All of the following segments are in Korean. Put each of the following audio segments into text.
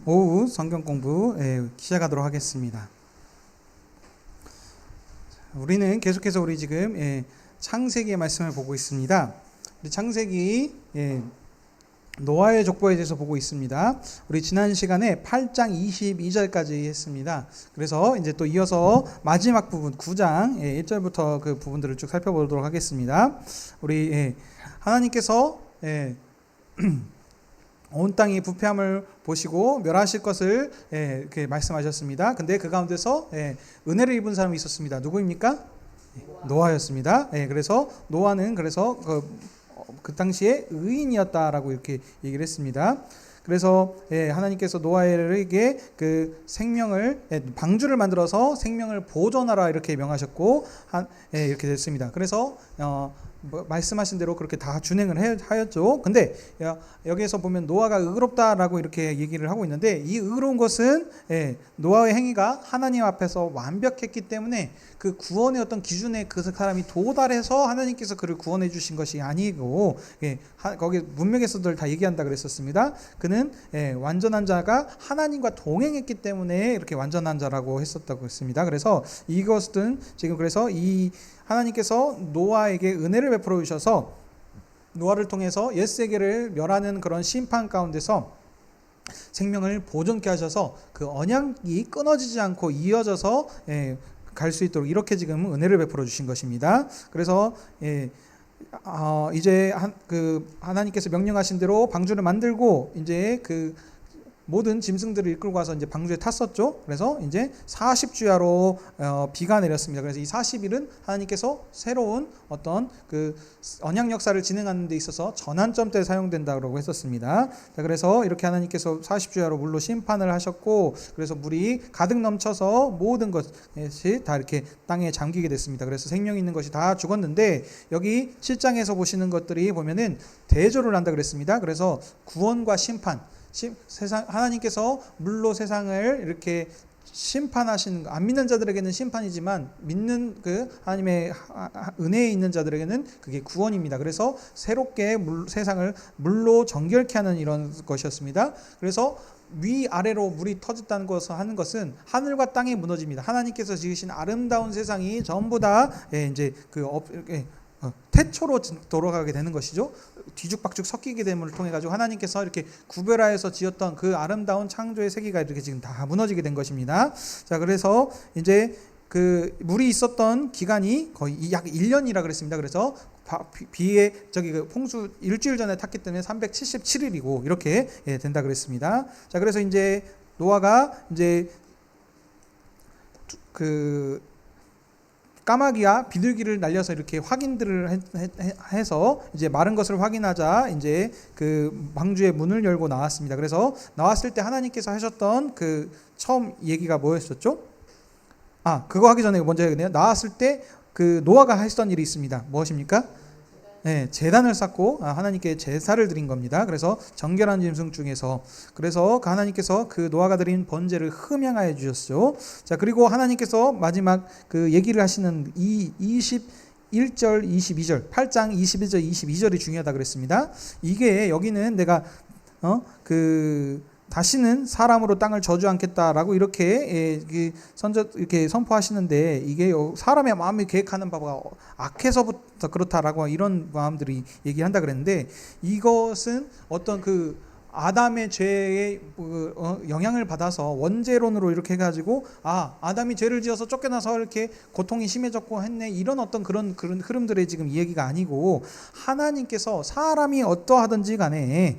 오후 성경 공부 시작하도록 하겠습니다. 우리는 계속해서 우리 지금 창세기의 말씀을 보고 있습니다. 우리 창세기 노아의 족보에 대해서 보고 있습니다. 우리 지난 시간에 8장 22절까지 했습니다. 그래서 이제 또 이어서 마지막 부분 9장 1절부터 그 부분들을 쭉 살펴보도록 하겠습니다. 우리 하나님께서 온 땅이 부패함을 보시고 멸하실 것을 이렇게 말씀하셨습니다. 근데 그 가운데서 은혜를 입은 사람이 있었습니다. 누구입니까? 노아였습니다. 그래서 노아는 그래서 그 당시에 의인이었다라고 이렇게 얘기를 했습니다. 그래서 하나님께서 노아에게 그 생명을 방주를 만들어서 생명을 보존하라 이렇게 명하셨고 이렇게 됐습니다. 그래서 말씀하신 대로 그렇게 다 준행을 하였죠. 근데 여기에서 보면 노아가 의롭다라고 이렇게 얘기를 하고 있는데, 이 의로운 것은 노아의 행위가 하나님 앞에서 완벽했기 때문에 그 구원의 어떤 기준에 그 사람이 도달해서 하나님께서 그를 구원해 주신 것이 아니고, 거기 문맥에서들 다 얘기한다 그랬었습니다. 그는 완전한 자가 하나님과 동행했기 때문에 이렇게 완전한 자라고 했었다고 했습니다. 그래서 이것은 지금 그래서 이 하나님께서 노아에게 은혜를 베풀어 주셔서 노아를 통해서 옛세계를 멸하는 그런 심판 가운데서 생명을 보존케 하셔서 그 언약이 끊어지지 않고 이어져서 갈 수 있도록 이렇게 지금 은혜를 베풀어 주신 것입니다. 그래서 이제 하나님께서 명령하신 대로 방주를 만들고 이제 그 모든 짐승들을 이끌고 와서 이제 방주에 탔었죠. 그래서 이제 40주야로 비가 내렸습니다. 그래서 이 40일은 하나님께서 새로운 어떤 그 언약 역사를 진행하는 데 있어서 전환점 때 사용된다고 했었습니다. 자, 그래서 이렇게 하나님께서 40주야로 물로 심판을 하셨고, 그래서 물이 가득 넘쳐서 모든 것이 다 이렇게 땅에 잠기게 됐습니다. 그래서 생명 있는 것이 다 죽었는데, 여기 7장에서 보시는 것들이 보면은 대조를 한다 그랬습니다. 그래서 구원과 심판, 하나님께서 물로 세상을 이렇게 심판하시는 거, 안 믿는 자들에게는 심판이지만 믿는 그 하나님의 은혜에 있는 자들에게는 그게 구원입니다. 그래서 새롭게 세상을 물로 정결케 하는 이런 것이었습니다. 그래서 위아래로 물이 터졌다는 것을 하는 것은 하늘과 땅이 무너집니다. 하나님께서 지으신 아름다운 세상이 전부 다 이제 태초로 돌아가게 되는 것이죠. 뒤죽박죽 섞이게 됨을 통해 가지고 하나님께서 이렇게 구별하여서 지었던 그 아름다운 창조의 세계가 이렇게 지금 다 무너지게 된 것입니다. 자, 그래서 이제 그 물이 있었던 기간이 거의 약 1년이라 그랬습니다. 그래서 비에 그 홍수 일주일 전에 탔기 때문에 377일이고 이렇게 된다 그랬습니다. 자, 그래서 이제 노아가 이제 그 까마귀와 비둘기를 날려서 이렇게 확인들을 해서 이제 마른 것을 확인하자 이제 그 방주의 문을 열고 나왔습니다. 그래서 나왔을 때 하나님께서 하셨던 그 처음 얘기가 뭐였었죠? 그거 하기 전에 먼저 해야겠네요. 나왔을 때 그 노아가 했던 일이 있습니다. 무엇입니까? 제단을 쌓고 하나님께 제사를 드린 겁니다. 그래서 정결한 짐승 중에서, 그래서 하나님께서 그 노아가 드린 번제를 흠양하여 주셨죠. 자, 그리고 하나님께서 마지막 그 얘기를 하시는 이 21절, 22절, 8장 21절, 22절이 중요하다 그랬습니다. 이게 여기는 내가 다시는 사람으로 땅을 저주 않겠다라고 이렇게 이렇게 선포하시는데, 이게 사람의 마음이 계획하는 바가 악해서부터 그렇다라고 이런 마음들이 얘기한다 그랬는데, 이것은 어떤 그 아담의 죄에 영향을 받아서 원죄론으로 이렇게 해가지고 아담이 죄를 지어서 쫓겨나서 이렇게 고통이 심해졌고 했네, 이런 어떤 그런 흐름들의 지금 얘기가 아니고, 하나님께서 사람이 어떠하든지 간에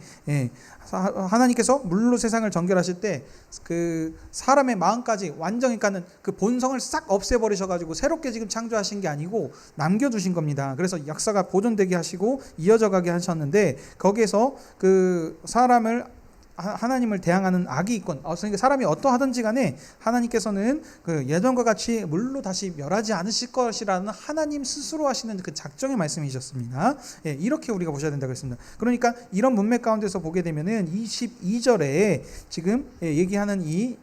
하나님께서 물로 세상을 정결하실 때 그 사람의 마음까지 완전히 가는 그 본성을 싹 없애버리셔가지고 새롭게 지금 창조하신 게 아니고 남겨두신 겁니다. 그래서 역사가 보존되게 하시고 이어져가게 하셨는데, 거기에서 그 사람을 하나님을 대항하는 악이 있건 그러니까 사람이 어떠하든지 간에 하나님께서는 그 예전과 같이 물로 다시 멸하지 않으실 것이라는 하나님 스스로 하시는 그 작정의 말씀이셨습니다. 이렇게 우리가 보셔야 된다고 했습니다. 그러니까 이런 문맥 가운데서 보게 되면은 22절에 지금 얘기하는 이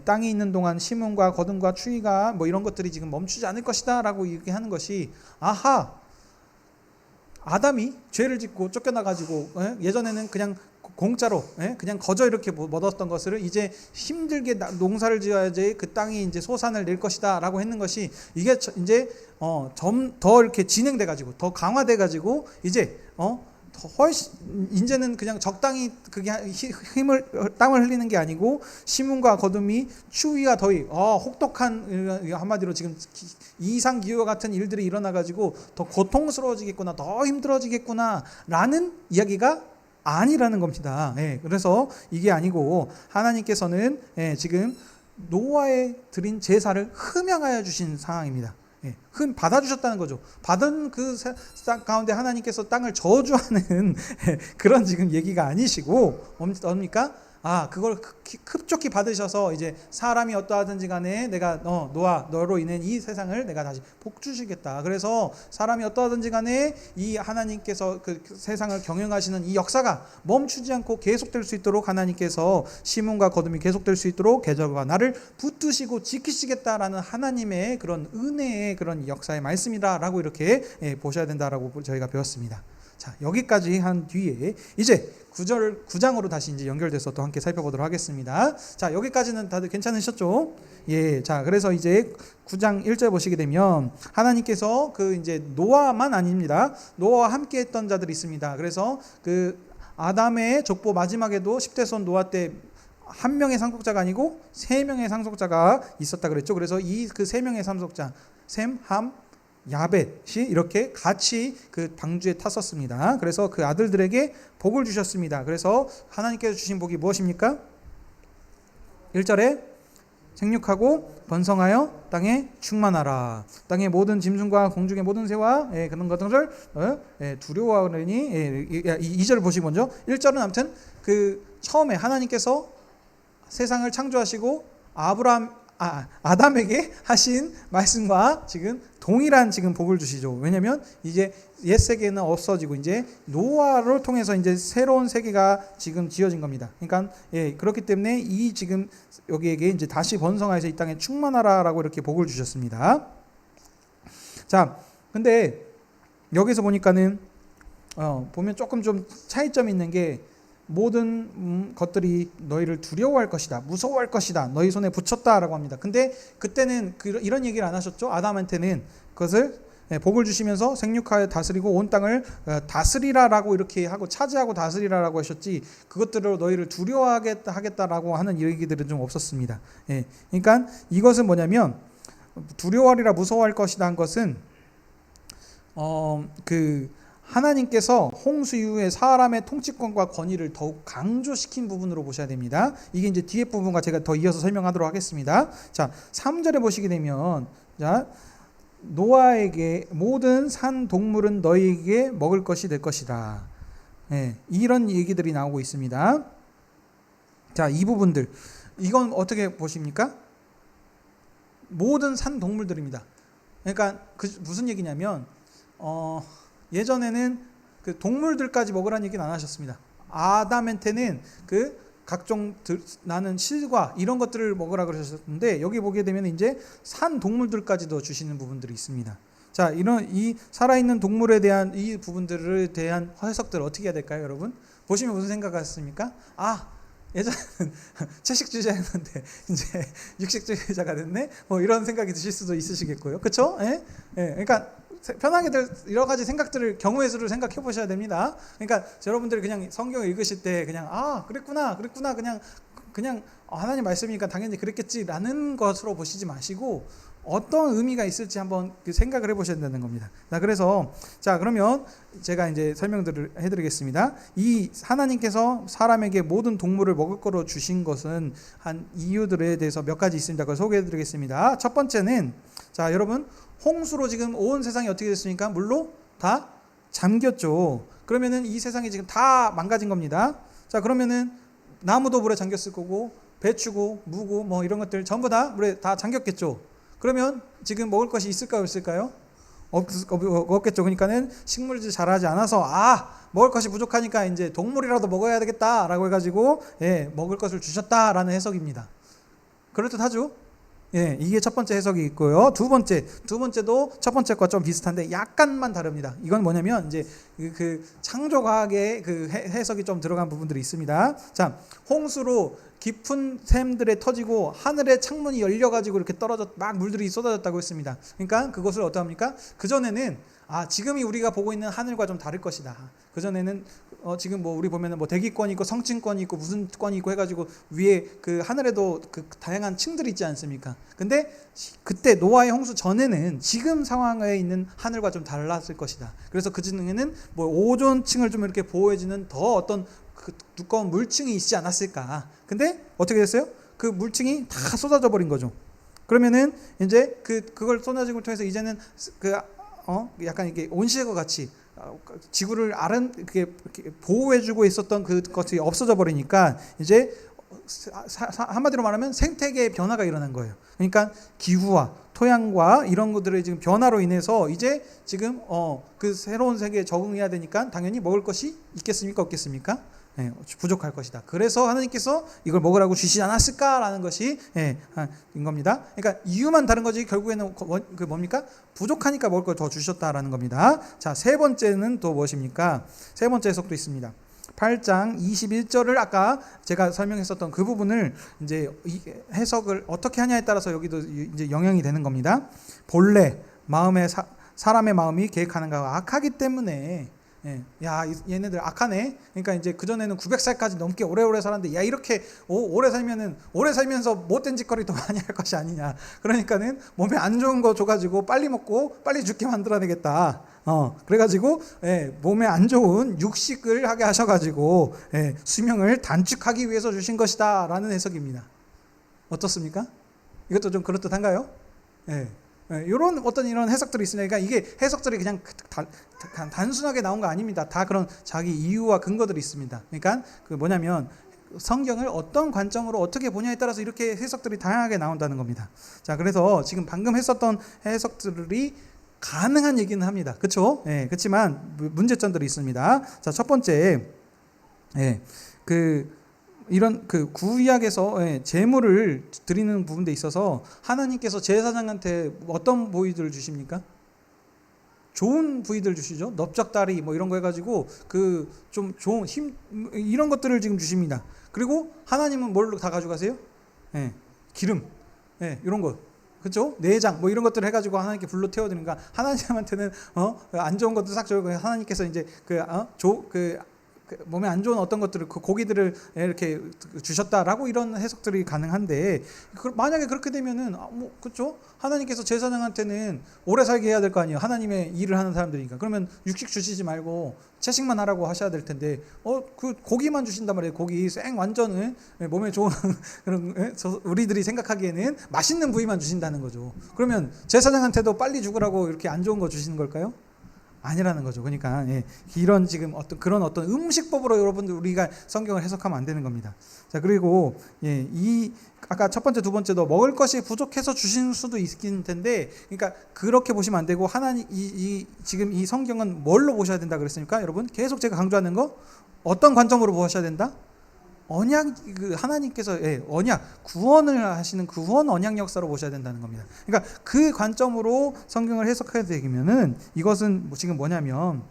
땅에 있는 동안 심음과 거둠과 추위가 뭐 이런 것들이 지금 멈추지 않을 것이다 라고 얘기하는 것이, 아담이 죄를 짓고 쫓겨나가지고 예전에는 그냥 공짜로 그냥 거저 이렇게 얻었던 것을 이제 힘들게 농사를 지어야지 그 땅이 이제 소산을 낼 것이다라고 했는 것이 이게 이제 좀 더 이렇게 진행돼 가지고 더 강화돼 가지고 이제 더 훨씬 이제는 그냥 적당히 그게 땀을 흘리는 게 아니고 심음과 거둠이 추위와 더위 혹독한 한마디로 지금 이상 기후와 같은 일들이 일어나 가지고 더 고통스러워지겠구나 더 힘들어지겠구나라는 이야기가 아니라는 겁니다. 그래서 이게 아니고 하나님께서는 지금 노아에 드린 제사를 흠양하여 주신 상황입니다. 받아주셨다는 거죠. 받은 그 가운데 하나님께서 땅을 저주하는 그런 지금 얘기가 아니시고 뭡니까? 그걸 흡족히 받으셔서 이제 사람이 어떠하든지 간에 내가 노아 너로 인해 이 세상을 내가 다시 복주시겠다. 그래서 사람이 어떠하든지 간에 이 하나님께서 그 세상을 경영하시는 이 역사가 멈추지 않고 계속될 수 있도록 하나님께서 심음과 거둠이 계속될 수 있도록 계절과 날을 붙드시고 지키시겠다라는 하나님의 그런 은혜의 그런 역사의 말씀이다라고 이렇게 보셔야 된다라고 저희가 배웠습니다. 자, 여기까지 한 뒤에 이제 9장으로 다시 이제 연결돼서 또 함께 살펴보도록 하겠습니다. 자, 여기까지는 다들 괜찮으셨죠? 자, 그래서 이제 9장 1절 보시게 되면 하나님께서 그 이제 노아만 아닙니다. 노아와 함께 했던 자들이 있습니다. 그래서 그 아담의 족보 마지막에도 10대 손 노아 때 한 명의 상속자가 아니고 세 명의 상속자가 있었다 그랬죠. 그래서 이 그 세 명의 상속자 셈, 함, 야벳이 이렇게 같이 그 방주에 탔었습니다. 그래서 그 아들들에게 복을 주셨습니다. 그래서 하나님께서 주신 복이 무엇입니까? 1절에 생육하고 번성하여 땅에 충만하라. 땅의 모든 짐승과 공중의 모든 새와 그런 것들을 두려워하느니 2절을 보시고 먼저 1절은 아무튼 그 처음에 하나님께서 세상을 창조하시고 아담에게 하신 말씀과 지금 동일한 지금 복을 주시죠. 왜냐하면 이제 옛 세계는 없어지고 이제 노아를 통해서 이제 새로운 세계가 지금 지어진 겁니다. 그러니까 그렇기 때문에 이 지금 여기에게 이제 다시 번성하여서 이 땅에 충만하라라고 이렇게 복을 주셨습니다. 자, 근데 여기서 보니까는 보면 조금 좀 차이점이 있는 게 모든 것들이 너희를 두려워할 것이다, 무서워할 것이다, 너희 손에 붙였다라고 합니다. 근데 그때는 이런 얘기를 안 하셨죠. 아담한테는 그것을 복을 주시면서 생육하여 다스리고 온 땅을 다스리라라고 이렇게 하고 차지하고 다스리라라고 하셨지, 그것들로 너희를 두려워하겠다라고 하는 얘기들은 좀 없었습니다. 그러니까 이것은 뭐냐면 두려워하리라 무서워할 것이다 한 것은 하나님께서 홍수 이후에 사람의 통치권과 권위를 더욱 강조시킨 부분으로 보셔야 됩니다. 이게 이제 뒤에 부분과 제가 더 이어서 설명하도록 하겠습니다. 자, 3절에 보시게 되면 자, 노아에게 모든 산 동물은 너희에게 먹을 것이 될 것이다. 이런 얘기들이 나오고 있습니다. 자, 이 부분들 이건 어떻게 보십니까? 모든 산 동물들입니다. 그러니까 무슨 얘기냐면 예전에는 그 동물들까지 먹으라는 얘기는 안 하셨습니다. 아담한테는 그 각종 나는 실과 이런 것들을 먹으라 그러셨는데 여기 보게 되면 이제 산 동물들까지도 주시는 부분들이 있습니다. 자, 이 살아있는 동물에 대한 이 부분들에 대한 해석들 어떻게 해야 될까요, 여러분? 보시면 무슨 생각하십니까? 예전에는 채식주의자였는데 이제 육식주의자가 됐네. 뭐 이런 생각이 드실 수도 있으시겠고요. 그렇죠? 그러니까 편하게들 여러 가지 생각들을 경우의 수를 생각해 보셔야 됩니다. 그러니까 여러분들이 그냥 성경을 읽으실 때 그냥 그랬구나 그냥 하나님 말씀이니까 당연히 그랬겠지라는 것으로 보시지 마시고 어떤 의미가 있을지 한번 생각을 해보셔야 된다는 겁니다. 그래서 그러면 제가 이제 설명들을 해드리겠습니다. 이 하나님께서 사람에게 모든 동물을 먹을 거로 주신 것은 한 이유들에 대해서 몇 가지 있습니다. 그걸 소개해드리겠습니다. 첫 번째는 여러분 홍수로 지금 온 세상이 어떻게 됐습니까? 물로 다 잠겼죠. 그러면은 이 세상이 지금 다 망가진 겁니다. 그러면은 나무도 물에 잠겼을 거고 배추고 무고 뭐 이런 것들 전부 다 물에 다 잠겼겠죠. 그러면 지금 먹을 것이 있을까요, 없을까요? 없겠죠. 그러니까는 식물들이 자라지 않아서 먹을 것이 부족하니까 이제 동물이라도 먹어야 되겠다라고 해가지고 먹을 것을 주셨다라는 해석입니다. 그럴듯하죠? 예, 이게 첫 번째 해석이 있고요. 두 번째도 첫 번째과 좀 비슷한데 약간만 다릅니다. 이건 뭐냐면 이제 그 창조과학의 그 해석이 좀 들어간 부분들이 있습니다. 자, 홍수로 깊은 샘들에 터지고 하늘에 창문이 열려가지고 이렇게 막 물들이 쏟아졌다고 했습니다. 그러니까 그것을 어떠합니까? 그 전에는 지금이 우리가 보고 있는 하늘과 좀 다를 것이다. 그 전에는 지금 뭐 우리 보면은 뭐 대기권이 있고 성층권이 있고 무슨 권이 있고 해가지고 위에 그 하늘에도 그 다양한 층들이 있지 않습니까? 근데 그때 노아의 홍수 전에는 지금 상황에 있는 하늘과 좀 달랐을 것이다. 그래서 그 중에는 뭐 오존층을 좀 이렇게 보호해주는 더 어떤 그 두꺼운 물층이 있지 않았을까. 근데 어떻게 됐어요? 그 물층이 다 쏟아져 버린 거죠. 그러면은 이제 그걸 쏟아진 걸 통해서 이제는 약간 이게 온실과 같이 지구를 이렇게 보호해주고 있었던 그것이 없어져 버리니까 이제 한마디로 말하면 생태계의 변화가 일어난 거예요. 그러니까 기후와 토양과 이런 것들의 지금 변화로 인해서 이제 지금 그 새로운 세계에 적응해야 되니까 당연히 먹을 것이 있겠습니까? 없겠습니까? 예, 부족할 것이다. 그래서 하나님께서 이걸 먹으라고 주시지 않았을까라는 것이 인 겁니다. 그러니까 이유만 다른 거지 결국에는 그 뭡니까? 부족하니까 먹을 걸 더 주셨다라는 겁니다. 자, 세 번째는 또 무엇입니까? 세 번째 해석도 있습니다. 8장 21절을 아까 제가 설명했었던 그 부분을 이제 해석을 어떻게 하냐에 따라서 여기도 이제 영향이 되는 겁니다. 본래 사람의 마음이 계획하는 바가 악하기 때문에 얘네들 악하네. 그러니까 이제 그전에는 900살까지 넘게 오래오래 살았는데 이렇게 오래 살면서 못된 짓거리 더 많이 할 것이 아니냐. 그러니까는 몸에 안 좋은 거 줘가지고 빨리 먹고 빨리 죽게 만들어내겠다. 그래가지고 몸에 안 좋은 육식을 하게 하셔가지고 수명을 단축하기 위해서 주신 것이다라는 해석입니다. 어떻습니까? 이것도 좀 그럴듯한가요? 이런 어떤 이런 해석들이 있으니까 이게 해석들이 그냥 단순하게 나온 거 아닙니다. 다 그런 자기 이유와 근거들이 있습니다. 그러니까 그 뭐냐면 성경을 어떤 관점으로 어떻게 보냐에 따라서 이렇게 해석들이 다양하게 나온다는 겁니다. 자, 그래서 지금 방금 했었던 해석들이 가능한 얘기는 합니다. 그렇죠? 그렇지만 문제점들이 있습니다. 자, 첫 번째, 이런 그 구약에서 제물을 드리는 부분에 있어서 하나님께서 제사장한테 어떤 부위들을 주십니까? 좋은 부위들 주시죠. 넓적다리 뭐 이런 거 해가지고 그 좀 좋은 힘 이런 것들을 지금 주십니다. 그리고 하나님은 뭘로 다 가져가세요? 기름, 이런 거. 그렇죠? 내장 뭐 이런 것들을 해가지고 하나님께 불로 태워드리니까 하나님한테는 안 좋은 것도 싹 줘요. 하나님께서 이제 몸에 안 좋은 어떤 것들을 그 고기들을 이렇게 주셨다라고 이런 해석들이 가능한데 만약에 그렇게 되면은 그렇죠? 하나님께서 제사장한테는 오래 살게 해야 될 거 아니에요. 하나님의 일을 하는 사람들이니까. 그러면 육식 주시지 말고 채식만 하라고 하셔야 될 텐데 그 고기만 주신단 말이에요. 고기 완전 몸에 좋은 그런 우리들이 생각하기에는 맛있는 부위만 주신다는 거죠. 그러면 제사장한테도 빨리 죽으라고 이렇게 안 좋은 거 주시는 걸까요? 아니라는 거죠. 그러니까 이런 지금 그런 어떤 음식법으로 여러분들 우리가 성경을 해석하면 안 되는 겁니다. 자, 그리고 이 아까 첫 번째, 두 번째도 먹을 것이 부족해서 주신 수도 있긴 텐데, 그러니까 그렇게 보시면 안 되고 하나님 지금 이 성경은 뭘로 보셔야 된다 그랬습니까? 여러분 계속 제가 강조하는 거 어떤 관점으로 보셔야 된다? 언약, 하나님께서 언약, 구원을 하시는 구원 언약 역사로 보셔야 된다는 겁니다. 그러니까 그 관점으로 성경을 해석해야 되면은 이것은 지금 뭐냐면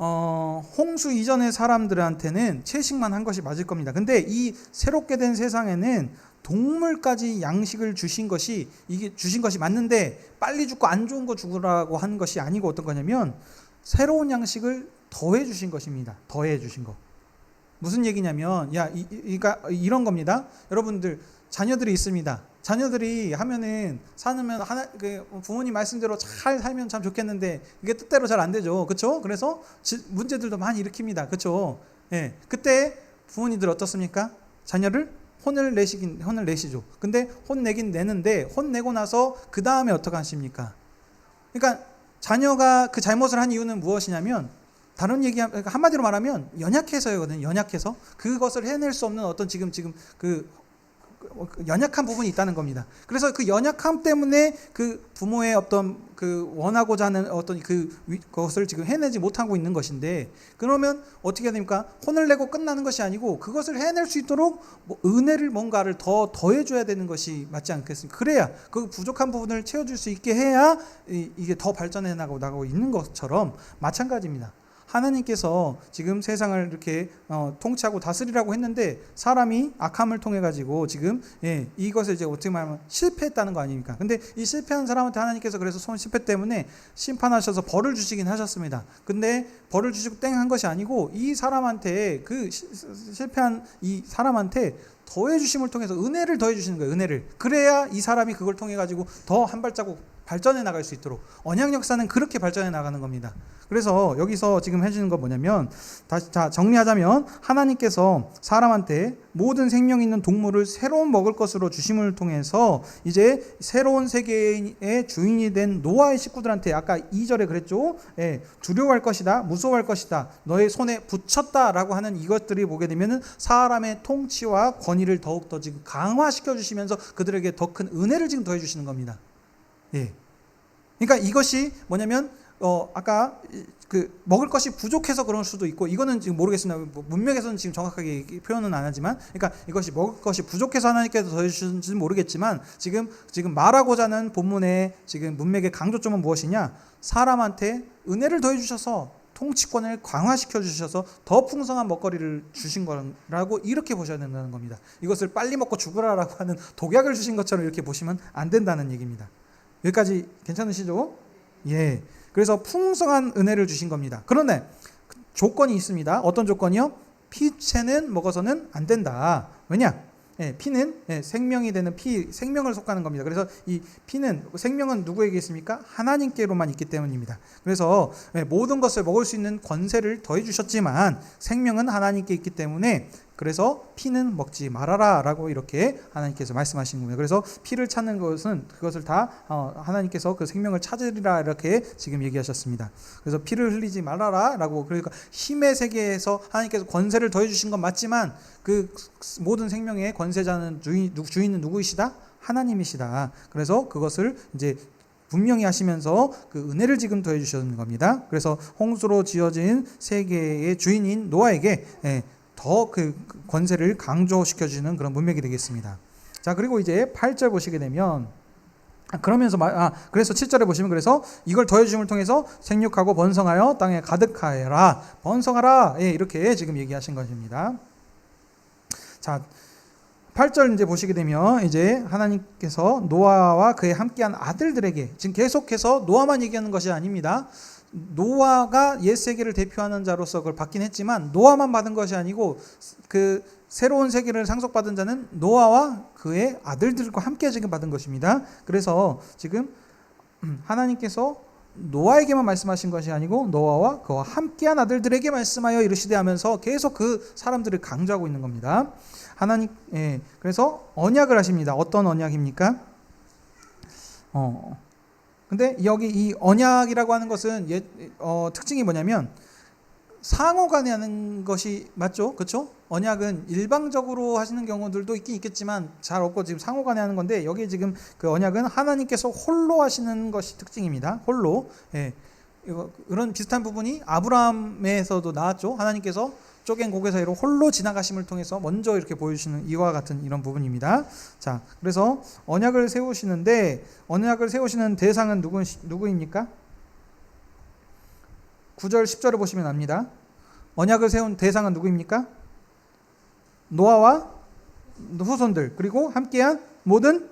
홍수 이전의 사람들한테는 채식만 한 것이 맞을 겁니다. 근데 이 새롭게 된 세상에는 동물까지 양식을 주신 것이 맞는데 빨리 죽고 안 좋은 거 죽으라고 한 것이 아니고 어떤 거냐면 새로운 양식을 더해 주신 것입니다. 더해 주신 거. 무슨 얘기냐면 이런 겁니다. 여러분들 자녀들이 있습니다. 자녀들이 하면은 부모님 말씀대로 잘 살면 참 좋겠는데 이게 뜻대로 잘 안 되죠. 그렇죠? 그래서 문제들도 많이 일으킵니다. 그렇죠? 그때 부모님들 어떻습니까? 자녀를 혼을 내시죠. 근데 혼내긴 내는데 혼내고 나서 그 다음에 어떻게 하십니까? 그러니까 자녀가 그 잘못을 한 이유는 무엇이냐면 다른 한마디로 말하면 연약해서거든요. 연약해서 그것을 해낼 수 없는 어떤 지금 그 연약한 부분이 있다는 겁니다. 그래서 그 연약함 때문에 그 부모의 어떤 그 원하고자 하는 어떤 그것을 지금 해내지 못하고 있는 것인데, 그러면 어떻게 해야 됩니까? 혼을 내고 끝나는 것이 아니고 그것을 해낼 수 있도록 은혜를 뭔가를 더 더해줘야 되는 것이 맞지 않겠습니까? 그래야 그 부족한 부분을 채워줄 수 있게 해야 이게 더 발전해 나가고 있는 것처럼 마찬가지입니다. 하나님께서 지금 세상을 이렇게 통치하고 다스리라고 했는데 사람이 악함을 통해 가지고 지금 이것을 이제 어떻게 말하면 실패했다는 거 아닙니까? 근데 이 실패한 사람한테 하나님께서 그래서 실패 때문에 심판하셔서 벌을 주시긴 하셨습니다. 근데 벌을 주시고 땡 한 것이 아니고 이 사람한테 그 실패한 이 사람한테 더해 주심을 통해서 은혜를 더해 주시는 거예요. 은혜를. 그래야 이 사람이 그걸 통해 가지고 더 한 발자국 발전해 나갈 수 있도록, 언약 역사는 그렇게 발전해 나가는 겁니다. 그래서 여기서 지금 해주는 건 뭐냐면, 다시 정리하자면 하나님께서 사람한테 모든 생명 있는 동물을 새로운 먹을 것으로 주심을 통해서 이제 새로운 세계의 주인이 된 노아의 식구들한테 아까 2절에 그랬죠. 두려워할 것이다, 무서워할 것이다, 너의 손에 붙였다라고 하는 이것들이 보게 되면은 사람의 통치와 권위를 더욱더 지금 강화시켜 주시면서 그들에게 더 큰 은혜를 지금 더해 주시는 겁니다. 그러니까 이것이 뭐냐면 아까 그 먹을 것이 부족해서 그럴 수도 있고, 이거는 지금 모르겠습니다. 문맥에서는 지금 정확하게 표현은 안 하지만, 그러니까 이것이 먹을 것이 부족해서 하나님께서 더해주시는지는 모르겠지만, 지금 말하고자 하는 본문의 지금 문맥의 강조점은 무엇이냐? 사람한테 은혜를 더해주셔서 통치권을 강화시켜 주셔서 더 풍성한 먹거리를 주신 거라고 이렇게 보셔야 된다는 겁니다. 이것을 빨리 먹고 죽으라라고 하는 독약을 주신 것처럼 이렇게 보시면 안 된다는 얘기입니다. 여기까지 괜찮으시죠? 그래서 풍성한 은혜를 주신 겁니다. 그런데 조건이 있습니다. 어떤 조건이요? 피채는 먹어서는 안 된다. 왜냐? 피는 생명이 되는 생명을 속하는 겁니다. 그래서 이 피는, 생명은 누구에게 있습니까? 하나님께로만 있기 때문입니다. 그래서 모든 것을 먹을 수 있는 권세를 더해 주셨지만 생명은 하나님께 있기 때문에, 그래서 피는 먹지 말아라 라고 이렇게 하나님께서 말씀하시는 겁니다. 그래서 피를 찾는 것은 그것을 다 하나님께서 그 생명을 찾으리라 이렇게 지금 얘기하셨습니다. 그래서 피를 흘리지 말아라 라고, 그러니까 힘의 세계에서 하나님께서 권세를 더해 주신 건 맞지만 그 모든 생명의 권세자는 주인은 누구이시다? 하나님이시다. 그래서 그것을 이제 분명히 하시면서 그 은혜를 지금 더해 주셨는 겁니다. 그래서 홍수로 지어진 세계의 주인인 노아에게 더 그 권세를 강조시켜 주는 그런 문맥이 되겠습니다. 자, 그리고 이제 8절 보시게 되면, 그래서 7절에 보시면, 그래서 이걸 더해 주심을 통해서 생육하고 번성하여 땅에 가득하여라, 번성하라, 이렇게 지금 얘기하신 것입니다. 자, 8절 이제 보시게 되면 이제 하나님께서 노아와 그의 함께한 아들들에게, 지금 계속해서 노아만 얘기하는 것이 아닙니다. 노아가 옛 세계를 대표하는 자로서 그걸 받긴 했지만 노아만 받은 것이 아니고 그 새로운 세계를 상속받은 자는 노아와 그의 아들들과 함께 지금 받은 것입니다. 그래서 지금 하나님께서 노아에게만 말씀하신 것이 아니고 노아와 그와 함께한 아들들에게 말씀하여 이르시되 하면서 계속 그 사람들을 강조하고 있는 겁니다. 하나님, 그래서 언약을 하십니다. 어떤 언약입니까? 근데 여기 이 언약이라고 하는 것은 특징이 뭐냐면 상호간에 하는 것이 맞죠? 그렇죠? 언약은 일방적으로 하시는 경우들도 있긴 있겠지만 잘 없고 지금 상호간에 하는 건데, 여기 지금 그 언약은 하나님께서 홀로 하시는 것이 특징입니다. 홀로. 이런 비슷한 부분이 아브라함에서도 나왔죠. 하나님께서 쪼갠 고개 사이로 홀로 지나가심을 통해서 먼저 이렇게 보여주시는 이와 같은 이런 부분입니다. 자, 그래서 언약을 세우시는데, 언약을 세우시는 대상은 누구입니까? 9절 10절을 보시면 압니다. 언약을 세운 대상은 누구입니까? 노아와 후손들, 그리고 함께한 모든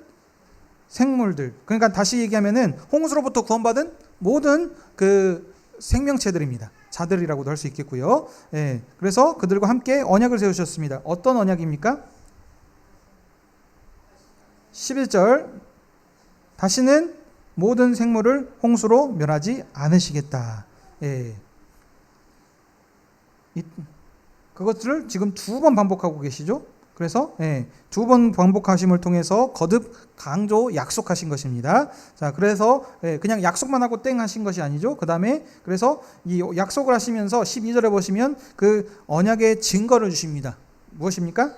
생물들. 그러니까 다시 얘기하면은 홍수로부터 구원받은 모든 그 생명체들입니다. 자들이라고도 할 수 있겠고요. 그래서 그들과 함께 언약을 세우셨습니다. 어떤 언약입니까? 11절, 다시는 모든 생물을 홍수로 멸하지 않으시겠다. 그것들을 지금 2번 반복하고 계시죠. 그래서 2번 반복하심을 통해서 거듭 강조 약속하신 것입니다. 자, 그래서 그냥 약속만 하고 땡 하신 것이 아니죠. 그 다음에 그래서 이 약속을 하시면서 12절에 보시면 그 언약의 증거를 주십니다. 무엇입니까?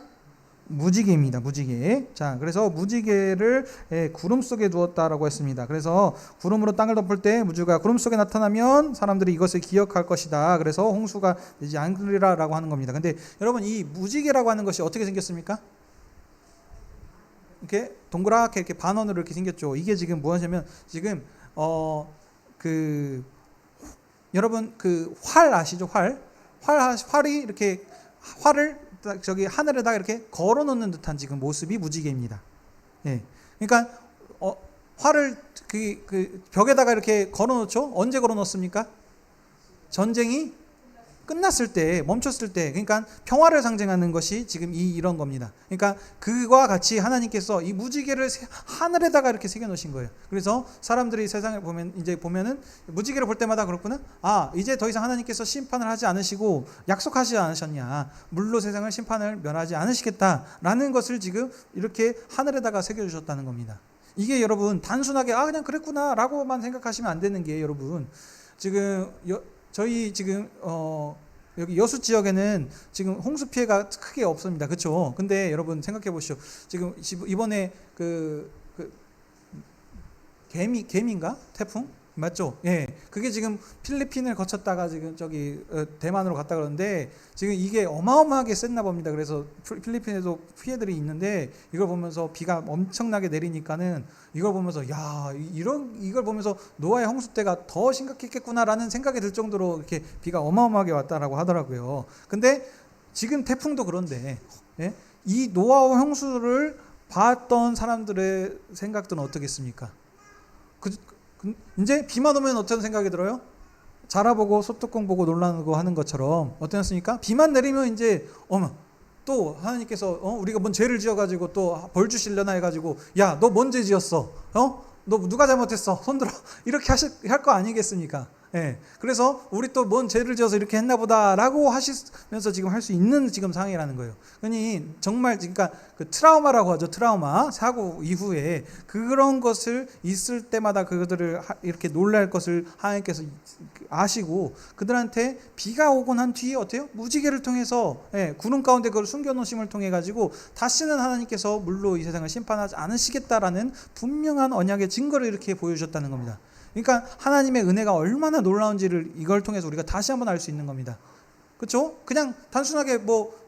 무지개입니다. 무지개. 자, 그래서 무지개를 구름 속에 두었다라고 했습니다. 그래서 구름으로 땅을 덮을 때 무지개가 구름 속에 나타나면 사람들이 이것을 기억할 것이다. 그래서 홍수가 되지 않으리라라고 하는 겁니다. 근데 여러분, 이 무지개라고 하는 것이 어떻게 생겼습니까? 이렇게 동그랗게 이렇게 반원으로 이렇게 생겼죠. 이게 지금 무엇이냐면 지금 여러분 그 활 아시죠? 활이 이렇게 활을 저기 하늘에다가 이렇게 걸어 놓는 듯한 지금 모습이 무지개입니다. 예. 그러니까 활을 그 벽에다가 이렇게 걸어 놓죠. 언제 걸어 놓습니까? 전쟁이 끝났을 때, 멈췄을 때, 그러니까 평화를 상징하는 것이 지금 이런 겁니다. 그러니까 그와 같이 하나님께서 이 무지개를 하늘에다가 이렇게 새겨 놓으신 거예요. 그래서 사람들이 세상을 보면은 무지개를 볼 때마다 그렇구나. 아, 이제 더 이상 하나님께서 심판을 하지 않으시고 약속하지 않으셨냐. 물로 세상을 심판을 면하지 않으시겠다라는 것을 지금 이렇게 하늘에다가 새겨 주셨다는 겁니다. 이게 여러분 단순하게 그냥 그랬구나라고만 생각하시면 안 되는 게, 여러분 지금 저희 지금 여기 여수 지역에는 지금 홍수 피해가 크게 없습니다. 그렇죠? 근데 여러분 생각해 보시죠. 지금 이번에 그 개미인가? 태풍? 맞죠? 예. 그게 지금 필리핀을 거쳤다가 지금 저기 대만으로 갔다 그러는데 지금 이게 어마어마하게 셌나 봅니다. 그래서 필리핀에도 피해들이 있는데 이걸 보면서 비가 엄청나게 내리니까는 이걸 보면서 이걸 보면서 노아의 홍수 때가 더 심각했겠구나라는 생각이 들 정도로 이렇게 비가 어마어마하게 왔다라고 하더라고요. 근데 지금 태풍도 그런데 이 노아의 홍수를 봤던 사람들의 생각들은 어떻겠습니까? 이제 비만 오면 어떤 생각이 들어요? 자라보고 소뚜껑 보고 놀라고 하는 것처럼 어땠습니까? 비만 내리면 이제 또 하나님께서 우리가 뭔 죄를 지어가지고 또 벌 주시려나 해가지고 야, 너 뭔 죄 지었어? 너 누가 잘못했어? 손들어. 이렇게 할 거 아니겠습니까? 예. 그래서 우리 또 뭔 죄를 지어서 이렇게 했나 보다라고 하시면서 지금 할 수 있는 지금 상황이라는 거예요. 그러니 정말 그러니까 그 트라우마라고 하죠. 트라우마. 사고 이후에 그런 것을 있을 때마다 그들을 이렇게 놀랄 것을 하나님께서 아시고 그들한테 비가 오고 난 뒤에 어때요? 무지개를 통해서 구름 가운데 그걸 숨겨 놓으심을 통해 가지고 다시는 하나님께서 물로 이 세상을 심판하지 않으시겠다라는 분명한 언약의 증거를 이렇게 보여주셨다는 겁니다. 그러니까 하나님의 은혜가 얼마나 놀라운지를 이걸 통해서 우리가 다시 한번 알 수 있는 겁니다. 그렇죠? 그냥 단순하게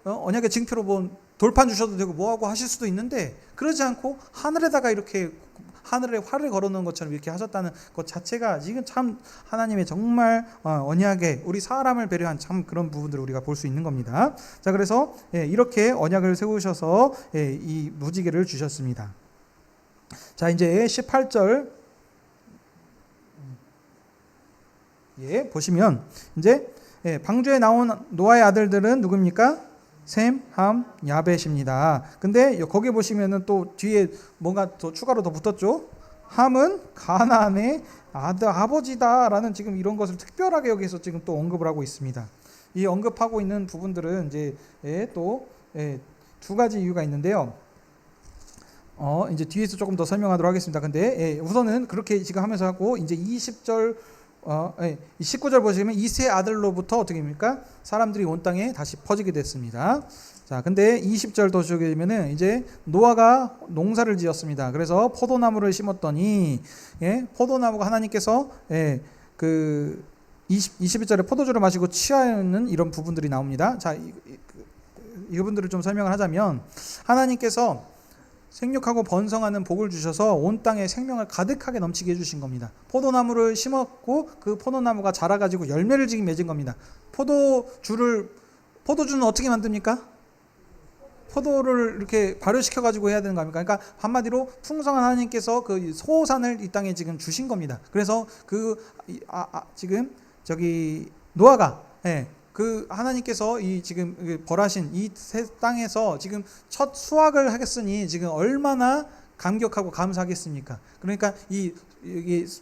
언약의 징표로 돌판 주셔도 되고 뭐하고 하실 수도 있는데 그러지 않고 하늘에다가 이렇게 하늘에 활을 걸어놓은 것처럼 이렇게 하셨다는 것 자체가 지금 참 하나님의 정말 언약에 우리 사람을 배려한 참 그런 부분들을 우리가 볼 수 있는 겁니다. 자, 그래서 이렇게 언약을 세우셔서 이 무지개를 주셨습니다. 자, 이제 18절 보시면 이제 방주에 나온 노아의 아들들은 누굽니까? 셈, 함, 야벳입니다. 근데 거기 보시면은 또 뒤에 뭔가 더 추가로 더 붙었죠. 함은 가나안의 아버지다라는 지금 이런 것을 특별하게 여기서 지금 또 언급을 하고 있습니다. 이 언급하고 있는 부분들은 이제 또 두 가지 이유가 있는데요. 이제 뒤에서 조금 더 설명하도록 하겠습니다. 근데 우선은 그렇게 지금 하면서 하고 이제 20절 19절 보시면 이 세 아들로부터 어떻게 됩니까? 사람들이 온 땅에 다시 퍼지게 됐습니다. 자, 근데 20절 더 주게 되면은 이제 노아가 농사를 지었습니다. 그래서 포도나무를 심었더니 포도나무가 하나님께서 그 21절에 포도주를 마시고 취하는 이런 부분들이 나옵니다. 자, 이분들을 좀 설명을 하자면 하나님께서 생육하고 번성하는 복을 주셔서 온 땅에 생명을 가득하게 넘치게 해주신 겁니다. 포도나무를 심었고 그 포도나무가 자라가지고 열매를 지금 맺은 겁니다. 포도주는 어떻게 만듭니까? 포도를 이렇게 발효시켜가지고 해야 되는 겁니까? 그러니까 한마디로 풍성한 하나님께서 그 소산을 이 땅에 지금 주신 겁니다. 그래서 지금 저기 노아가 그 하나님께서 이 지금 벌하신 이 새 땅에서 지금 첫 수확을 하겠으니 지금 얼마나 감격하고 감사하겠습니까? 그러니까 이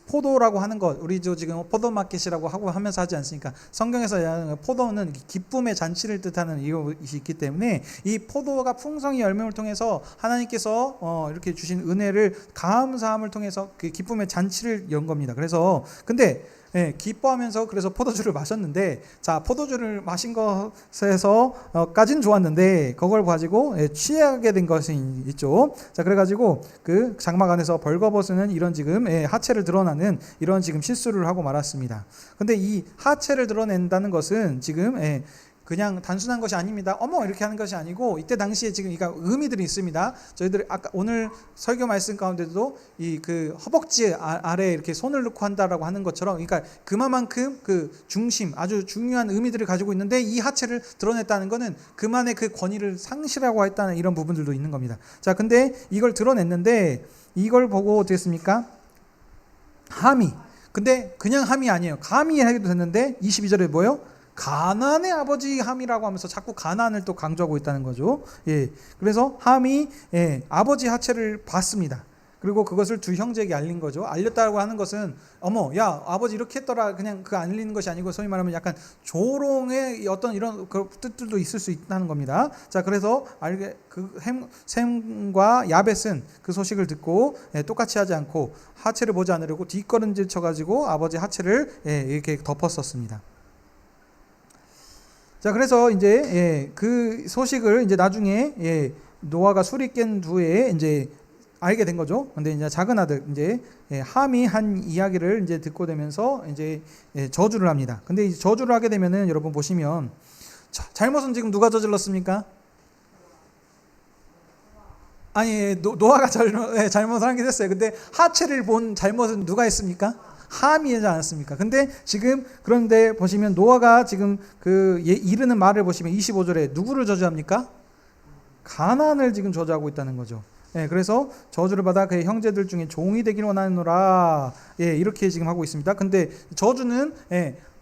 포도라고 하는 것, 우리 지금 포도마켓이라고 하고 하면서 하지 않습니까? 성경에서 포도는 기쁨의 잔치를 뜻하는 이것이 있기 때문에 이 포도가 풍성히 열매를 통해서 하나님께서 이렇게 주신 은혜를 감사함을 통해서 그 기쁨의 잔치를 연 겁니다. 그래서 근데 예, 기뻐하면서 그래서 포도주를 마셨는데, 자, 포도주를 마신 것에서 까진 좋았는데 그걸 가지고 취하게 된 것이 있죠. 자, 그래가지고 그 장막 안에서 벌거벗은 이런 지금 하체를 드러나는 이런 지금 실수를 하고 말았습니다. 근데 이 하체를 드러낸다는 것은 지금 그냥 단순한 것이 아닙니다. 어머 이렇게 하는 것이 아니고, 이때 당시에 지금 이가 의미들이 있습니다. 저희들이 아까 오늘 설교 말씀 가운데도 이 그 허벅지 아래에 이렇게 손을 넣고 한다라고 하는 것처럼, 그러니까 그만큼 그 중심, 아주 중요한 의미들을 가지고 있는데, 이 하체를 드러냈다는 것은 그만의 그 권위를 상실하고 했다는 이런 부분들도 있는 겁니다. 자, 근데 이걸 드러냈는데 이걸 보고 어떻게 했습니까? 함이. 근데 그냥 함이 아니에요. 감히 하기도 됐는데 22절에 뭐예요? 가나안의 아버지 함이라고 하면서 자꾸 가나안을 또 강조하고 있다는 거죠. 예. 그래서 함이 아버지 하체를 봤습니다. 그리고 그것을 두 형제에게 알린 거죠. 알렸다고 하는 것은 어머 야 아버지 이렇게 했더라, 그냥 그 알리는 것이 아니고 소위 말하면 약간 조롱의 어떤 이런 그 뜻들도 있을 수 있다는 겁니다. 자, 그래서 그 셈과 야벳은 그 소식을 듣고 똑같이 하지 않고 하체를 보지 않으려고 뒷걸음질 쳐가지고 아버지 하체를 이렇게 덮었었습니다. 자, 그래서 이제 그 소식을 이제 나중에 노아가 술이 깬 후에 이제 알게 된 거죠. 근데 이제 작은 아들 이제 함이 한 이야기를 이제 듣고 되면서 이제 저주를 합니다. 근데 이 저주를 하게 되면은 여러분 보시면, 잘못은 지금 누가 저질렀습니까? 아니, 노아가 잘못을 한 게 됐어요. 근데 하체를 본 잘못은 누가 했습니까? 함이 하지 않았습니까? 근데 지금 그런데 보시면 노아가 지금 그 이르는 말을 보시면 25절에 누구를 저주합니까? 가나안을 지금 저주하고 있다는 거죠. 그래서 저주를 받아 그의 형제들 중에 종이 되기를 원하노라. 이렇게 지금 하고 있습니다. 근데 저주는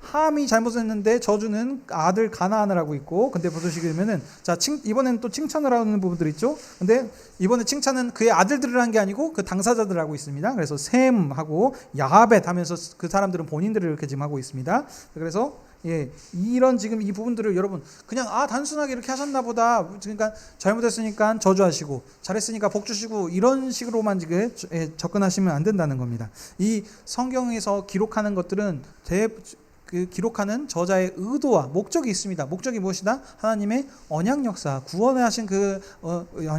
함이 잘못했는데 저주는 아들 가나안을 하고 있고, 근데 보시게 되면은 자, 이번에는 또 칭찬을 하는 부분들 있죠. 근데 이번에 칭찬은 그의 아들들을 한 게 아니고 그 당사자들을 하고 있습니다. 그래서 셈하고 야벳 하면서 그 사람들은 본인들을 이렇게 지금 하고 있습니다. 그래서 이런 지금 이 부분들을 여러분 그냥 단순하게 이렇게 하셨나 보다, 그러니까 잘못했으니까 저주하시고 잘했으니까 복 주시고 이런 식으로만 지금 접근하시면 안 된다는 겁니다. 이 성경에서 기록하는 것들은 그 기록하는 저자의 의도와 목적이 있습니다. 목적이 무엇이다? 하나님의 언약 역사, 구원하신 그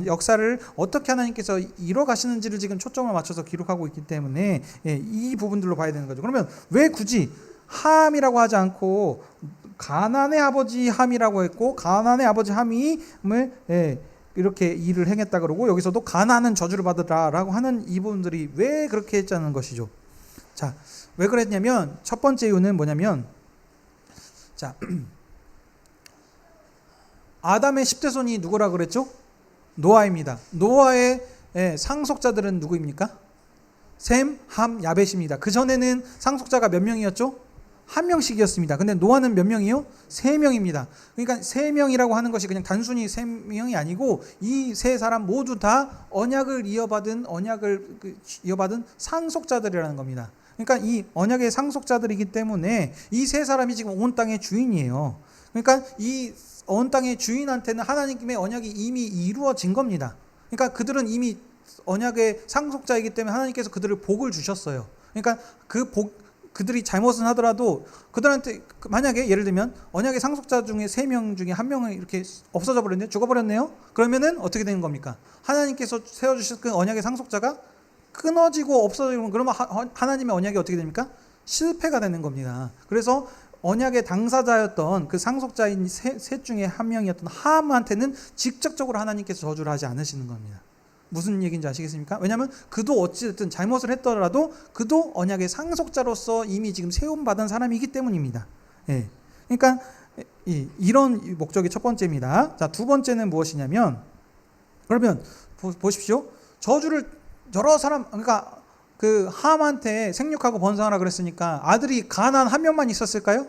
역사를 어떻게 하나님께서 이뤄가시는지를 지금 초점을 맞춰서 기록하고 있기 때문에 이 부분들로 봐야 되는 거죠. 그러면 왜 굳이 함이라고 하지 않고 가나안의 아버지 함이라고 했고, 가나안의 아버지 함임을 이렇게 일을 행했다 그러고, 여기서도 가나안은 저주를 받으라라고 하는 이 부분들이 왜 그렇게 했자는 것이죠. 자, 왜 그랬냐면 첫 번째 이유는 뭐냐면, 자, 아담의 10대 손이 누구라 그랬죠? 노아입니다. 노아의 상속자들은 누구입니까? 셈, 함, 야벳입니다. 그 전에는 상속자가 몇 명이었죠? 한 명씩이었습니다. 근데 노아는 몇 명이요? 3명입니다. 그러니까 3명이라고 하는 것이 그냥 단순히 3명이 아니고 이 세 사람 모두 다 언약을 이어받은 상속자들이라는 겁니다. 그러니까 이 언약의 상속자들이기 때문에 이 세 사람이 지금 온 땅의 주인이에요. 그러니까 이 온 땅의 주인한테는 하나님의 언약이 이미 이루어진 겁니다. 그러니까 그들은 이미 언약의 상속자이기 때문에 하나님께서 그들을 복을 주셨어요. 그러니까 그들이 잘못은 하더라도 그들한테 만약에 예를 들면 언약의 상속자 중에 3명 중에 1명은 이렇게 없어져 버렸네요. 죽어버렸네요. 그러면은 어떻게 되는 겁니까? 하나님께서 세워주신 그 언약의 상속자가 끊어지고 없어지면 그러면 하나님의 언약이 어떻게 됩니까? 실패가 되는 겁니다. 그래서 언약의 당사자였던 그 상속자인 셋 중에 1명이었던 함한테는 직접적으로 하나님께서 저주를 하지 않으시는 겁니다. 무슨 얘기인지 아시겠습니까? 왜냐하면 그도 어찌됐든 잘못을 했더라도 그도 언약의 상속자로서 이미 지금 세움받은 사람이기 때문입니다. 그러니까 이런 목적이 첫 번째입니다. 자, 두 번째는 무엇이냐면, 그러면 보십시오. 저주를 여러 사람, 그러니까 그 함한테 생육하고 번성하라 그랬으니까 아들이 가나안 한 명만 있었을까요?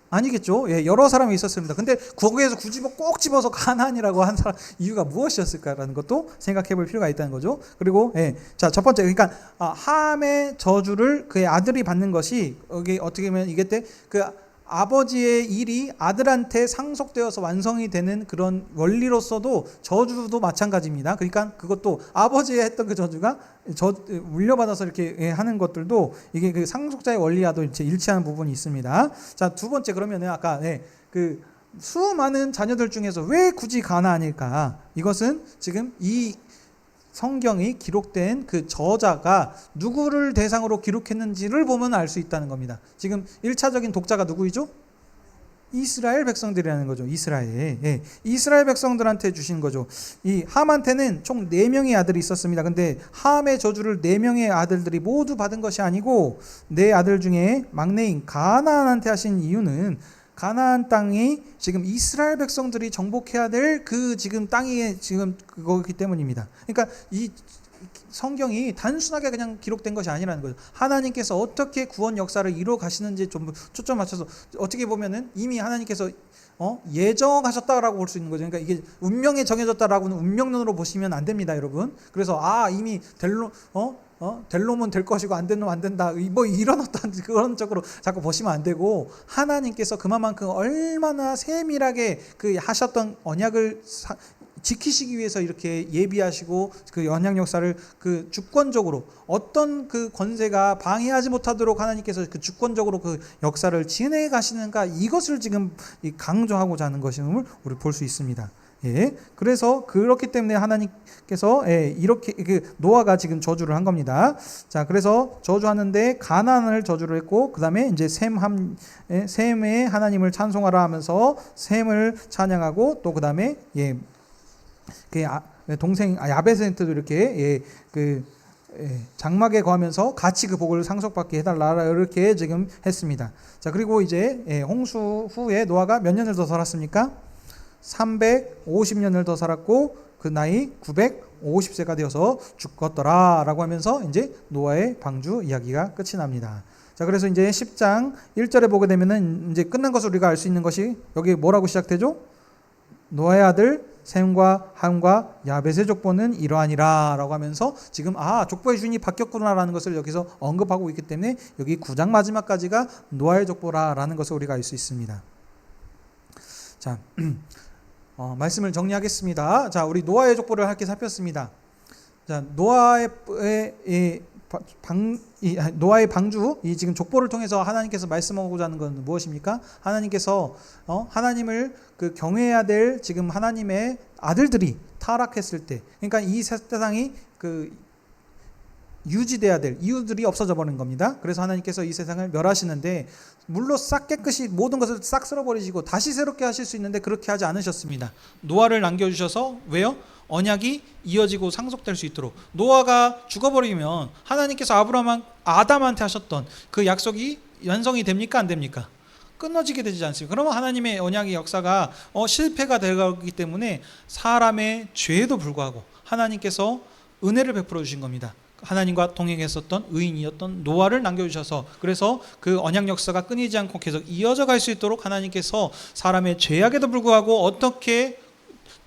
아니겠죠. 여러 사람이 있었습니다. 근데 거기에서 굳이 꼭 집어서 가나안이라고 한 사람 이유가 무엇이었을까라는 것도 생각해 볼 필요가 있다는 거죠. 그리고 자, 첫 번째, 그러니까 함의 저주를 그의 아들이 받는 것이, 여기 어떻게 보면 이게 때 그 아버지의 일이 아들한테 상속되어서 완성이 되는 그런 원리로서도 저주도 마찬가지입니다. 그러니까 그것도 아버지가 했던 그 저주가 물려받아서 이렇게 하는 것들도 이게 그 상속자의 원리와도 일치하는 부분이 있습니다. 자, 두 번째, 그러면은 아까 그 수많은 자녀들 중에서 왜 굳이 가나안일까? 이것은 지금 이 성경이 기록된 그 저자가 누구를 대상으로 기록했는지를 보면 알 수 있다는 겁니다. 지금 1차적인 독자가 누구이죠? 이스라엘 백성들이라는 거죠. 이스라엘 백성들한테 주신 거죠. 이 함한테는 총 4명의 아들이 있었습니다. 근데 함의 저주를 4명의 아들들이 모두 받은 것이 아니고 4아들 중에 막내인 가나안한테 하신 이유는 가나안 땅이 지금 이스라엘 백성들이 정복해야 될 그 지금 땅이 지금 그거기 때문입니다. 그러니까 이 성경이 단순하게 그냥 기록된 것이 아니라는 거죠. 하나님께서 어떻게 구원 역사를 이루어 가시는지 좀 초점 맞춰서, 어떻게 보면은 이미 하나님께서 예정하셨다라고 볼 수 있는 거죠. 그러니까 이게 운명에 정해졌다라고는 운명론으로 보시면 안 됩니다, 여러분. 그래서 이미 될 놈은 될 것이고 안 된 놈은 안 된다, 뭐 이런 어떤 그런 쪽으로 자꾸 보시면 안 되고, 하나님께서 그만큼 얼마나 세밀하게 그 하셨던 언약을 지키시기 위해서 이렇게 예비하시고 그 언약 역사를 그 주권적으로 어떤 그 권세가 방해하지 못하도록 하나님께서 그 주권적으로 그 역사를 진행해 가시는가, 이것을 지금 강조하고자 하는 것임을 우리 볼 수 있습니다. 그래서 그렇기 때문에 하나님께서 이렇게 그 노아가 지금 저주를 한 겁니다. 자, 그래서 저주하는데 가나안을 저주를 했고, 그 다음에 이제 셈의 하나님을 찬송하라 하면서 셈을 찬양하고, 또 그 다음에 그 동생 야베스한테도 이렇게 장막에 거하면서 같이 그 복을 상속받게 해달라, 이렇게 지금 했습니다. 자, 그리고 이제 홍수 후에 노아가 몇 년을 더 살았습니까? 350년을 더 살았고 그 나이 950세가 되어서 죽었더라 라고 하면서 이제 노아의 방주 이야기가 끝이 납니다. 자, 그래서 이제 10장 1절에 보게 되면은 이제 끝난 것을 우리가 알 수 있는 것이, 여기 뭐라고 시작되죠? 노아의 아들 셈과 함과 야벳의 족보는 이러하니라 라고 하면서 지금 족보의 주인이 바뀌었구나라는 것을 여기서 언급하고 있기 때문에 여기 9장 마지막까지가 노아의 족보라라는 것을 우리가 알 수 있습니다. 자, 말씀을 정리하겠습니다. 자, 우리 노아의 족보를 함께 살폈습니다. 자, 노아의 방주, 이 지금 족보를 통해서 하나님께서 말씀하고자 하는 건 무엇입니까? 하나님께서 하나님을 그 경외해야 될 지금 하나님의 아들들이 타락했을 때, 그러니까 이 세상이 그 유지돼야 될 이유들이 없어져 버린 겁니다. 그래서 하나님께서 이 세상을 멸하시는데, 물로 싹 깨끗이 모든 것을 싹 쓸어버리시고 다시 새롭게 하실 수 있는데 그렇게 하지 않으셨습니다. 노아를 남겨주셔서, 왜요? 언약이 이어지고 상속될 수 있도록. 노아가 죽어버리면 하나님께서 아담한테 하셨던 그 약속이 완성이 됩니까, 안 됩니까? 끊어지게 되지 않습니까? 그러면 하나님의 언약의 역사가 실패가 되기 때문에 사람의 죄에도 불구하고 하나님께서 은혜를 베풀어 주신 겁니다. 하나님과 동행했었던 의인이었던 노아를 남겨주셔서, 그래서 그 언약 역사가 끊이지 않고 계속 이어져 갈 수 있도록 하나님께서 사람의 죄악에도 불구하고 어떻게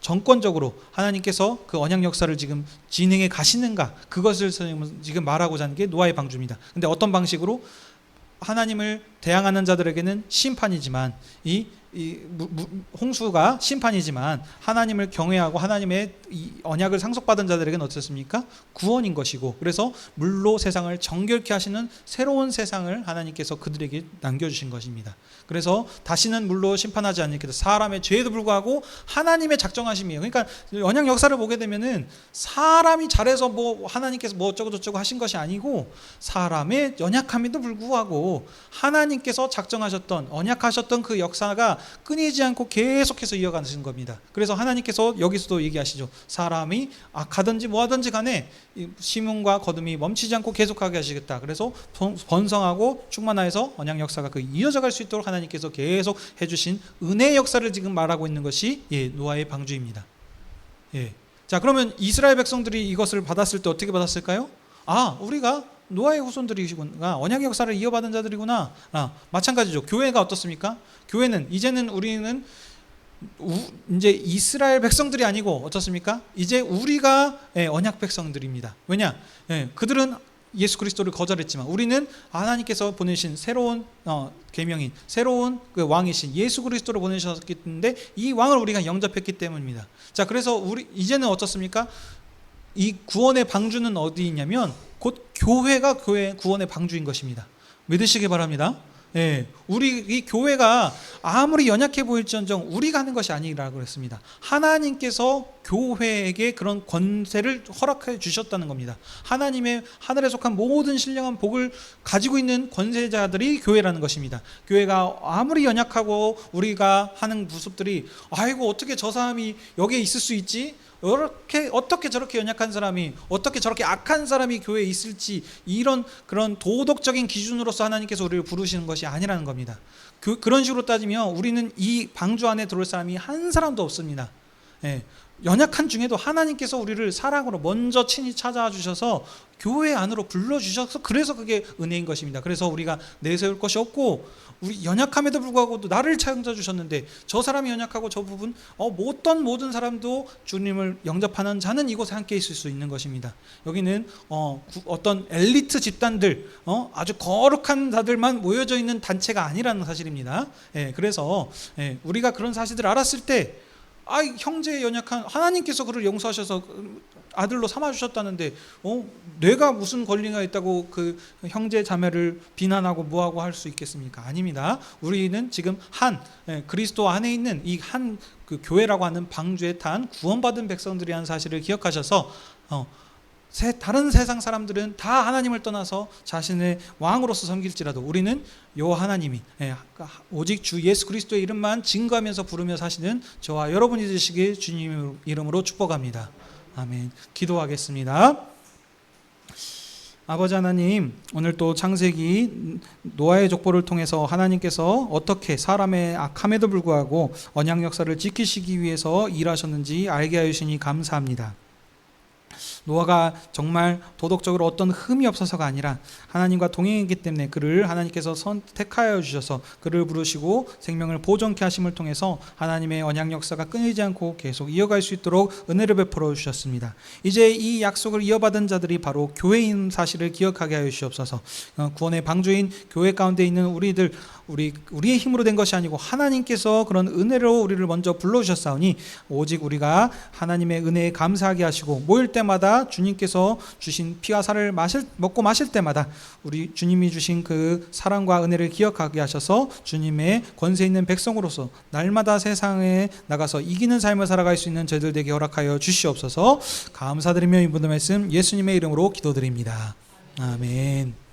정권적으로 하나님께서 그 언약 역사를 지금 진행해 가시는가, 그것을 지금 말하고자 하는 게 노아의 방주입니다. 근데 어떤 방식으로? 하나님을 대항하는 자들에게는 심판이지만, 이 홍수가 심판이지만 하나님을 경외하고 하나님의 이 언약을 상속받은 자들에게는 어떻습니까? 구원인 것이고, 그래서 물로 세상을 정결케 하시는 새로운 세상을 하나님께서 그들에게 남겨주신 것입니다. 그래서 다시는 물로 심판하지 않게 사람의 죄에도 불구하고 하나님의 작정하심이에요. 그러니까 언약 역사를 보게 되면은 사람이 잘해서 뭐 하나님께서 뭐 어쩌고 저쩌고 하신 것이 아니고, 사람의 연약함에도 불구하고 하나님께서 작정하셨던 언약하셨던 그 역사가 끊이지 않고 계속해서 이어가는 겁니다. 그래서 하나님께서 여기서도 얘기하시죠. 사람이 악하든지 뭐하든지 간에 심음과 거듭이 멈추지 않고 계속하게 하시겠다. 그래서 번성하고 충만하여서 언약 역사가 그 이어져 갈 수 있도록 하나님께서 계속 해주신 은혜의 역사를 지금 말하고 있는 것이 노아의 방주입니다. 자, 그러면 이스라엘 백성들이 이것을 받았을 때 어떻게 받았을까요? 우리가 노아의 후손들이시구나, 언약의 역사를 이어받은 자들이구나. 마찬가지죠. 교회가 어떻습니까? 교회는 이제는 우리는 이제 이스라엘 백성들이 아니고 어떻습니까? 이제 우리가 언약 백성들입니다. 왜냐? 그들은 예수 그리스도를 거절했지만 우리는 하나님께서 보내신 새로운 계명인 새로운 그 왕이신 예수 그리스도를 보내셨기 때문에 이 왕을 우리가 영접했기 때문입니다. 자, 그래서 우리 이제는 어떻습니까? 이 구원의 방주는 어디 있냐면 곧 교회가 구원의 방주인 것입니다. 믿으시기 바랍니다. 예, 우리 이 교회가 아무리 연약해 보일지언정 우리가 하는 것이 아니라고 그랬습니다. 하나님께서 교회에게 그런 권세를 허락해 주셨다는 겁니다. 하나님의 하늘에 속한 모든 신령한 복을 가지고 있는 권세자들이 교회라는 것입니다. 교회가 아무리 연약하고 우리가 하는 모습들이 아이고 어떻게 저 사람이 여기에 있을 수 있지? 어떻게 저렇게 연약한 사람이 어떻게 저렇게 악한 사람이 교회에 있을지 이런 그런 도덕적인 기준으로서 하나님께서 우리를 부르시는 것이 아니라는 겁니다. 그런 식으로 따지면 우리는 이 방주 안에 들어올 사람이 한 사람도 없습니다. 예, 연약한 중에도 하나님께서 우리를 사랑으로 먼저 친히 찾아와 주셔서 교회 안으로 불러주셔서 그래서 그게 은혜인 것입니다. 그래서 우리가 내세울 것이 없고 우리 연약함에도 불구하고 나를 찾아 주셨는데 저 사람이 연약하고 저 부분 어떤 모든 사람도 주님을 영접하는 자는 이곳에 함께 있을 수 있는 것입니다. 여기는 어떤 엘리트 집단들 아주 거룩한 자들만 모여져 있는 단체가 아니라는 사실입니다. 예, 그래서 우리가 그런 사실들을 알았을 때 형제의 연약한 하나님께서 그를 용서하셔서 아들로 삼아주셨다는데 내가 무슨 권리가 있다고 그 형제 자매를 비난하고 뭐하고 할 수 있겠습니까? 아닙니다. 우리는 지금 그리스도 안에 있는 이 한 그 교회라고 하는 방주에 탄 구원받은 백성들이라는 사실을 기억하셔서 다른 세상 사람들은 다 하나님을 떠나서 자신의 왕으로서 섬길지라도 우리는 요 하나님이 오직 주 예수 그리스도의 이름만 증거하면서 부르며 사시는 저와 여러분이 되시길 주님 이름으로 축복합니다. 아멘. 기도하겠습니다. 아버지 하나님, 오늘 또 창세기 노아의 족보를 통해서 하나님께서 어떻게 사람의 악함에도 불구하고 언약 역사를 지키시기 위해서 일하셨는지 알게 하여 주시니 감사합니다. 노아가 정말 도덕적으로 어떤 흠이 없어서가 아니라 하나님과 동행이기 때문에 그를 하나님께서 선택하여 주셔서 그를 부르시고 생명을 보존케 하심을 통해서 하나님의 언약 역사가 끊이지 않고 계속 이어갈 수 있도록 은혜를 베풀어 주셨습니다. 이제 이 약속을 이어받은 자들이 바로 교회인 사실을 기억하게 하여 주시옵소서. 구원의 방주인 교회 가운데 있는 우리의 힘으로 된 것이 아니고 하나님께서 그런 은혜로 우리를 먼저 불러주셨사오니 오직 우리가 하나님의 은혜에 감사하게 하시고 모일 때마다 주님께서 주신 피와 살을 먹고 마실 때마다 우리 주님이 주신 그 사랑과 은혜를 기억하게 하셔서 주님의 권세 있는 백성으로서 날마다 세상에 나가서 이기는 삶을 살아갈 수 있는 저희들 되게 허락하여 주시옵소서. 감사드리며 이 모든 말씀 예수님의 이름으로 기도드립니다. 아멘.